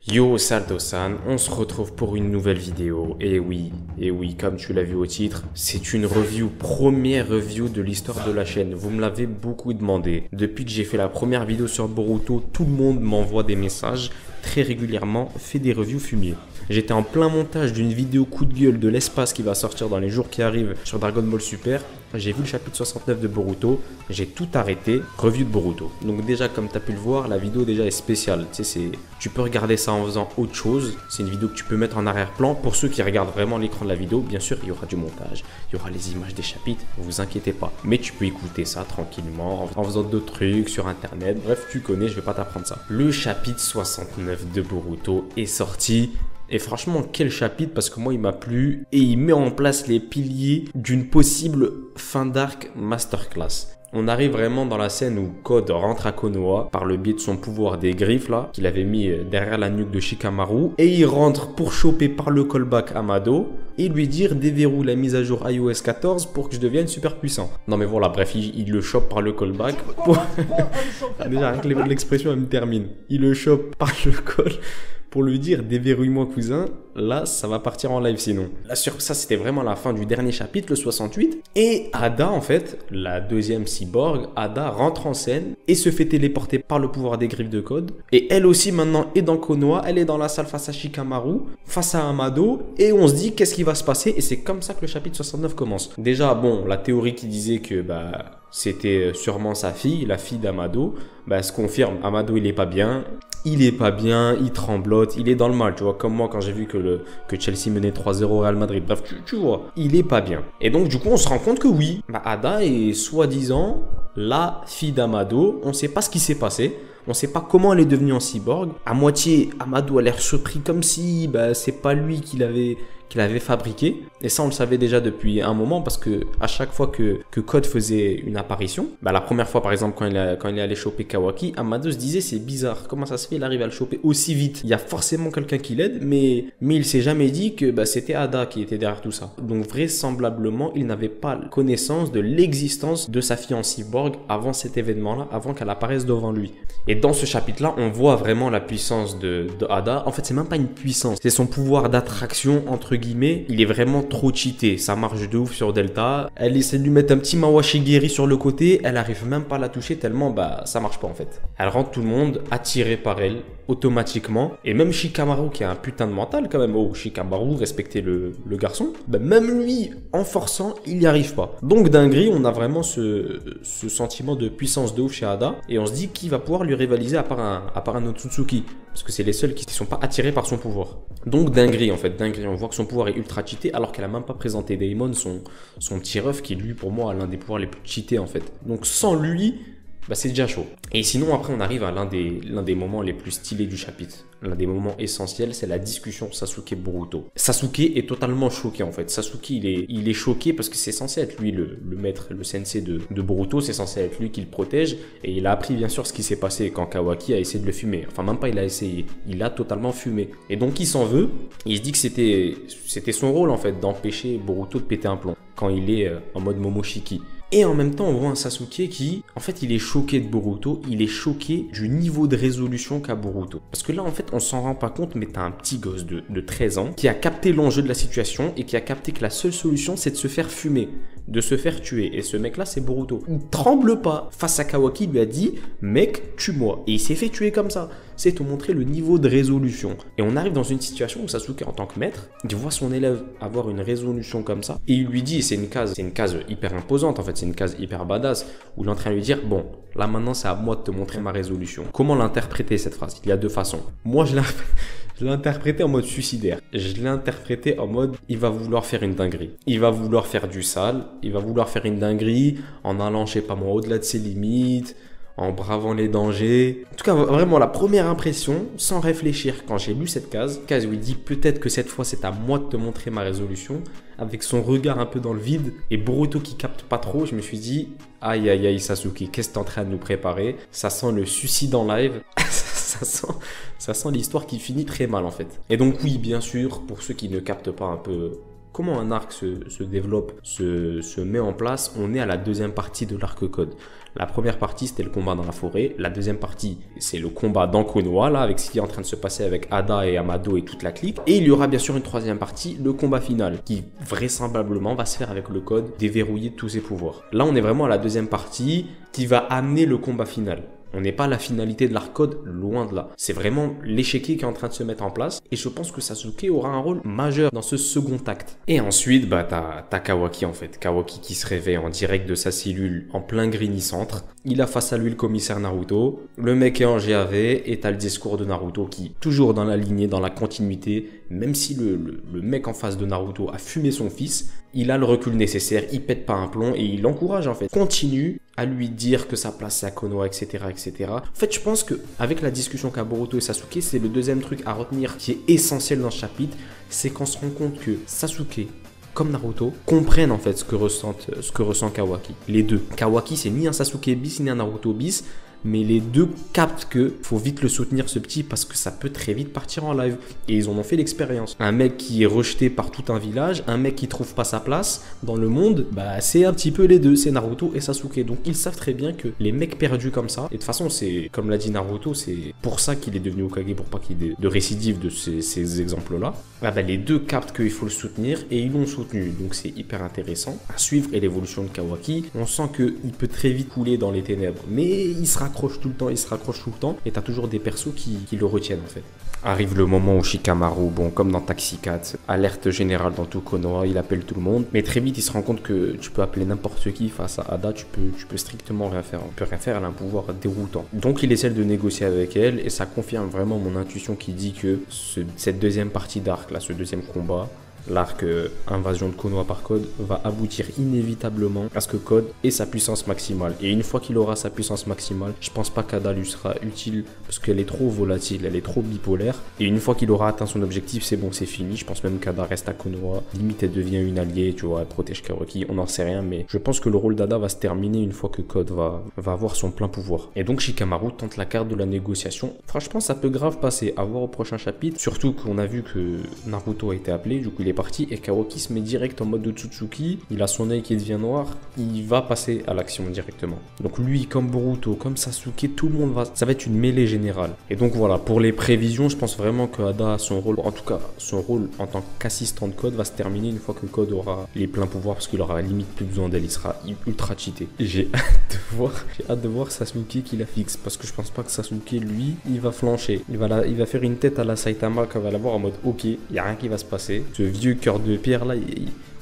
Yo Salto-san, on se retrouve pour une nouvelle vidéo. Et oui, comme tu l'as vu au titre, c'est une première review de l'histoire de la chaîne. Vous me l'avez beaucoup demandé. Depuis que j'ai fait la première vidéo sur Boruto, tout le monde m'envoie des messages très régulièrement, fait des reviews fumier. J'étais en plein montage d'une vidéo coup de gueule de l'espace qui va sortir dans les jours qui arrivent sur Dragon Ball Super. J'ai vu le chapitre 69 de Boruto, j'ai tout arrêté, review de Boruto. Donc déjà, comme tu as pu le voir, la vidéo déjà est spéciale. Tu sais, tu peux regarder ça en faisant autre chose. C'est une vidéo que tu peux mettre en arrière-plan. Pour ceux qui regardent vraiment l'écran de la vidéo, bien sûr, il y aura du montage, il y aura les images des chapitres, ne vous inquiétez pas. Mais tu peux écouter ça tranquillement, en faisant d'autres trucs sur Internet. Bref, tu connais, je vais pas t'apprendre ça. Le chapitre 69 de Boruto est sorti. Et franchement, quel chapitre, parce que moi, il m'a plu et il met en place les piliers d'une possible fin d'arc masterclass. On arrive vraiment dans la scène où Code rentre à Konoha par le biais de son pouvoir des griffes là, qu'il avait mis derrière la nuque de Shikamaru. Et il rentre pour choper par le callback Amado et lui dire déverrouille la mise à jour iOS 14 pour que je devienne super puissant. Non mais voilà, bref, il le chope par le callback. Déjà, rien que l'expression, elle me termine. Il le chope par le call pour lui dire déverrouille-moi cousin. Là, ça va partir en live sinon. Là, sur ça, c'était vraiment la fin du dernier chapitre, le 68. Et Ada, en fait, la deuxième cyborg, Ada rentre en scène et se fait téléporter par le pouvoir des griffes de Code. Et elle aussi, maintenant, est dans Konoha. Elle est dans la salle face à Shikamaru, face à Amado. Et on se dit, qu'est-ce qui va se passer? Et c'est comme ça que le chapitre 69 commence. Déjà, bon, la théorie qui disait que c'était sûrement sa fille, la fille d'Amado, se confirme. Amado, il est pas bien. Il tremblote, il est dans le mal, tu vois, comme moi quand j'ai vu que Chelsea menait 3-0 au Real Madrid. Bref, tu vois, il est pas bien. Et donc, du coup, on se rend compte que oui, Ada est soi-disant la fille d'Amado. On sait pas ce qui s'est passé. On sait pas comment elle est devenue en cyborg. À moitié, Amado a l'air surpris comme si c'est pas lui qui l'avait fabriqué. Et ça, on le savait déjà depuis un moment parce que à chaque fois que Code faisait une apparition, la première fois par exemple quand il est allé choper Kawaki, Amado se disait c'est bizarre, comment ça se fait, il arrive à le choper aussi vite. Il y a forcément quelqu'un qui l'aide, mais il s'est jamais dit que c'était Ada qui était derrière tout ça. Donc vraisemblablement, il n'avait pas connaissance de l'existence de sa fille en cyborg avant cet événement-là, avant qu'elle apparaisse devant lui. Et dans ce chapitre-là, on voit vraiment la puissance de Ada. En fait, c'est même pas une puissance, c'est son pouvoir d'attraction entre guillemets. Il est vraiment trop cheaté, ça marche de ouf sur Delta. Elle essaie de lui mettre un petit Mawashigiri sur le côté, elle arrive même pas à la toucher tellement ça marche pas en fait. Elle rend tout le monde attiré par elle automatiquement. Et même Shikamaru qui a un putain de mental quand même. Oh, Shikamaru, respectez le garçon. même lui, en forçant, il n'y arrive pas. Donc dinguerie, on a vraiment ce sentiment de puissance de ouf chez Ada. Et on se dit qui va pouvoir lui rivaliser à part un Otsutsuki. Parce que c'est les seuls qui ne sont pas attirés par son pouvoir. Donc dinguerie en fait, dinguerie. On voit que son pouvoir est ultra cheaté alors qu'elle a même pas présenté Daemon, son petit ref qui lui pour moi a l'un des pouvoirs les plus cheatés en fait. Donc sans lui, c'est déjà chaud. Et sinon après on arrive à l'un des moments les plus stylés du chapitre. L'un des moments essentiels, c'est la discussion Sasuke-Boruto. Sasuke est totalement choqué en fait. Sasuke il est choqué parce que c'est censé être lui le maître, le sensei de Boruto. C'est censé être lui qui le protège. Et il a appris bien sûr ce qui s'est passé quand Kawaki a essayé de le fumer. Enfin même pas il a essayé, il a totalement fumé. Et donc il s'en veut. Il se dit que c'était son rôle en fait d'empêcher Boruto de péter un plomb quand il est en mode Momoshiki. Et en même temps, on voit un Sasuke qui, en fait, il est choqué de Boruto, il est choqué du niveau de résolution qu'a Boruto. Parce que là, en fait, on s'en rend pas compte, mais t'as un petit gosse de 13 ans qui a capté l'enjeu de la situation et qui a capté que la seule solution, c'est de se faire fumer, de se faire tuer. Et ce mec-là, c'est Boruto. Il tremble pas face à Kawaki, il lui a dit « Mec, tue-moi ». Et il s'est fait tuer comme ça. C'est te montrer le niveau de résolution. Et on arrive dans une situation où Sasuke, en tant que maître, il voit son élève avoir une résolution comme ça. Et il lui dit, et c'est une case hyper imposante en fait, c'est une case hyper badass, où il est en train de lui dire, bon, là maintenant c'est à moi de te montrer ma résolution. Comment l'interpréter cette phrase? Il y a deux façons. Moi je l'ai interprété en mode suicidaire. Je l'ai interprété en mode, il va vouloir faire une dinguerie. Il va vouloir faire du sale, il va vouloir faire une dinguerie en allant, je sais pas moi, au-delà de ses limites, en bravant les dangers. En tout cas, vraiment, la première impression, sans réfléchir, quand j'ai lu cette case où il dit peut-être que cette fois c'est à moi de te montrer ma résolution, avec son regard un peu dans le vide, et Boruto qui capte pas trop, je me suis dit, aïe aïe aïe Sasuke, qu'est-ce que t'es en train de nous préparer? Ça sent le suicide en live, ça sent l'histoire qui finit très mal en fait. Et donc oui, bien sûr, pour ceux qui ne captent pas un peu comment un arc se développe, se met en place, on est à la deuxième partie de l'arc Code. La première partie, c'était le combat dans la forêt. La deuxième partie, c'est le combat dans Konoha, là, avec ce qui est en train de se passer avec Ada et Amado et toute la clique. Et il y aura bien sûr une troisième partie, le combat final, qui vraisemblablement va se faire avec le Code, déverrouiller tous ses pouvoirs. Là, on est vraiment à la deuxième partie qui va amener le combat final. On n'est pas à la finalité de l'arc Code, loin de là. C'est vraiment l'échiquier qui est en train de se mettre en place. Et je pense que Sasuke aura un rôle majeur dans ce second acte. Et ensuite, bah, t'as Kawaki en fait. Kawaki qui se réveille en direct de sa cellule en plein Grigny Centre. Il a face à lui le commissaire Naruto. Le mec est en GAV et t'as le discours de Naruto qui, toujours dans la lignée, dans la continuité, même si le mec en face de Naruto a fumé son fils, il a le recul nécessaire, il pète pas un plomb et il l'encourage en fait. Continue à lui dire que sa place c'est à Konoha, etc., etc. En fait, je pense qu'avec la discussion qu'a Boruto et Sasuke, c'est le deuxième truc à retenir qui est essentiel dans ce chapitre, c'est qu'on se rend compte que Sasuke, comme Naruto, comprennent en fait ce que ressent Kawaki. Les deux. Kawaki, c'est ni un Sasuke bis, ni un Naruto bis, mais les deux captent que faut vite le soutenir ce petit parce que ça peut très vite partir en live. Et ils en ont fait l'expérience. Un mec qui est rejeté par tout un village, un mec qui trouve pas sa place dans le monde, bah c'est un petit peu les deux, c'est Naruto et Sasuke. Donc ils savent très bien que les mecs perdus comme ça, et de toute façon c'est, comme l'a dit Naruto, c'est pour ça qu'il est devenu Hokage, pour pas qu'il y ait de récidive de ces exemples-là. Ah bah, les deux captent qu'il faut le soutenir et ils l'ont soutenu. Donc c'est hyper intéressant à suivre. Et l'évolution de Kawaki, on sent qu'il peut très vite couler dans les ténèbres, mais il se raccroche tout le temps, et t'as toujours des persos qui le retiennent en fait. Arrive le moment où Shikamaru, bon comme dans Taxi 4, alerte générale dans tout Konoha, il appelle tout le monde, mais très vite il se rend compte que tu peux appeler n'importe qui face à Ada, tu peux strictement rien faire, elle a un pouvoir déroutant. Donc il essaie de négocier avec elle et ça confirme vraiment mon intuition qui dit que cette deuxième partie d'arc, là, ce deuxième combat, l'arc invasion de Konoha par Code, va aboutir inévitablement à ce que Code ait sa puissance maximale. Et une fois qu'il aura sa puissance maximale, je pense pas qu'Ada lui sera utile parce qu'elle est trop volatile, elle est trop bipolaire. Et une fois qu'il aura atteint son objectif, c'est bon, c'est fini. Je pense même qu'Ada reste à Konoha. Limite, elle devient une alliée, tu vois, elle protège Kawaki, on n'en sait rien. Mais je pense que le rôle d'Ada va se terminer une fois que Code va avoir son plein pouvoir. Et donc Shikamaru tente la carte de la négociation. Franchement, ça peut grave passer. À voir au prochain chapitre. Surtout qu'on a vu que Naruto a été appelé, du coup il est parti et Kawaki se met direct en mode de Tsutsuki, il a son œil qui devient noir, il va passer à l'action directement. Donc lui, comme Boruto, comme Sasuke, tout le monde ça va être une mêlée générale. Et donc voilà, pour les prévisions, je pense vraiment que Ada, son rôle, en tout cas son rôle en tant qu'assistant de Code va se terminer une fois que Code aura les pleins pouvoirs parce qu'il aura limite plus besoin d'elle, il sera ultra cheaté. J'ai hâte de voir Sasuke qui la fixe parce que je pense pas que Sasuke, lui, il va flancher. Il va faire une tête à la Saitama qu'on va la voir en mode ok, il n'y a rien qui va se passer. Ce vieux cœur de pierre là,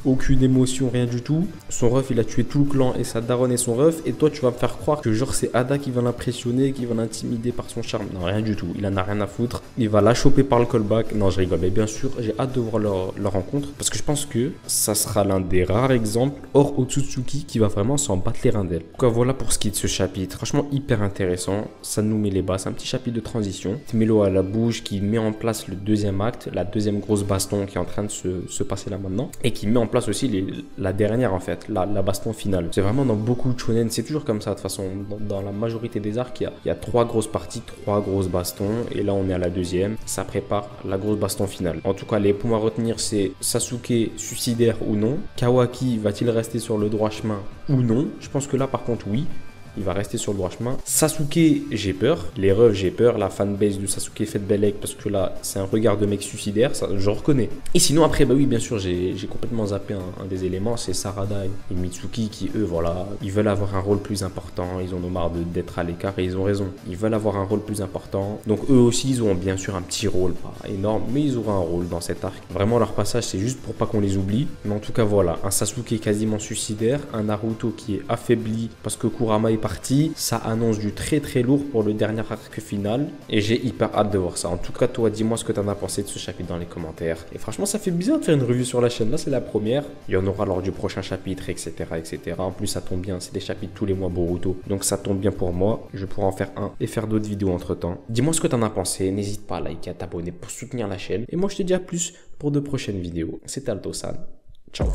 aucune émotion, rien du tout. Son ref, il a tué tout le clan et sa daronne est son ref. Et toi, tu vas me faire croire que genre c'est Ada qui va l'impressionner, qui va l'intimider par son charme. Non, rien du tout. Il en a rien à foutre. Il va la choper par le callback. Non, je rigole. Mais bien sûr, j'ai hâte de voir leur rencontre. Parce que je pense que ça sera l'un des rares exemples hors Otsutsuki qui va vraiment s'en battre les reins d'elle. Donc voilà pour ce qui est de ce chapitre. Franchement, hyper intéressant. Ça nous met les bases. C'est un petit chapitre de transition. Melo à la bouche qui met en place le deuxième acte, la deuxième grosse baston qui est en train de se passer là maintenant. Et qui met en place aussi la dernière en fait, la baston finale. C'est vraiment dans beaucoup de shonen, c'est toujours comme ça de toute façon. Dans la majorité des arcs, il y a 3 grosses parties, 3 grosses bastons. Et là, on est à la deuxième. Ça prépare la grosse baston finale. En tout cas, les points à retenir, c'est Sasuke suicidaire ou non. Kawaki va-t-il rester sur le droit chemin ou non? Je pense que là, par contre, oui. Il va rester sur le droit chemin. Sasuke, j'ai peur. Les refs, j'ai peur. La fanbase de Sasuke fait de belle parce que là, c'est un regard de mec suicidaire. Ça, je reconnais. Et sinon, après, bah oui, bien sûr, j'ai complètement zappé un des éléments. C'est Sarada et Mitsuki qui, eux, voilà, ils veulent avoir un rôle plus important. Ils en ont marre d'être à l'écart et ils ont raison. Ils veulent avoir un rôle plus important. Donc, eux aussi, ils auront bien sûr un petit rôle. Pas énorme, mais ils auront un rôle dans cet arc. Vraiment, leur passage, c'est juste pour pas qu'on les oublie. Mais en tout cas, voilà. Un Sasuke quasiment suicidaire. Un Naruto qui est affaibli parce que Kurama est parti, ça annonce du très très lourd pour le dernier arc final et j'ai hyper hâte de voir ça. En tout cas, toi, dis-moi ce que t'en as pensé de ce chapitre dans les commentaires. Et franchement, ça fait bizarre de faire une review sur la chaîne. Là, c'est la première. Il y en aura lors du prochain chapitre, etc., etc. En plus, ça tombe bien. C'est des chapitres tous les mois Boruto. Donc, ça tombe bien pour moi. Je pourrai en faire un et faire d'autres vidéos entre temps. Dis-moi ce que t'en as pensé. N'hésite pas à liker, à t'abonner pour soutenir la chaîne. Et moi, je te dis à plus pour de prochaines vidéos. C'était Alto-san. Ciao.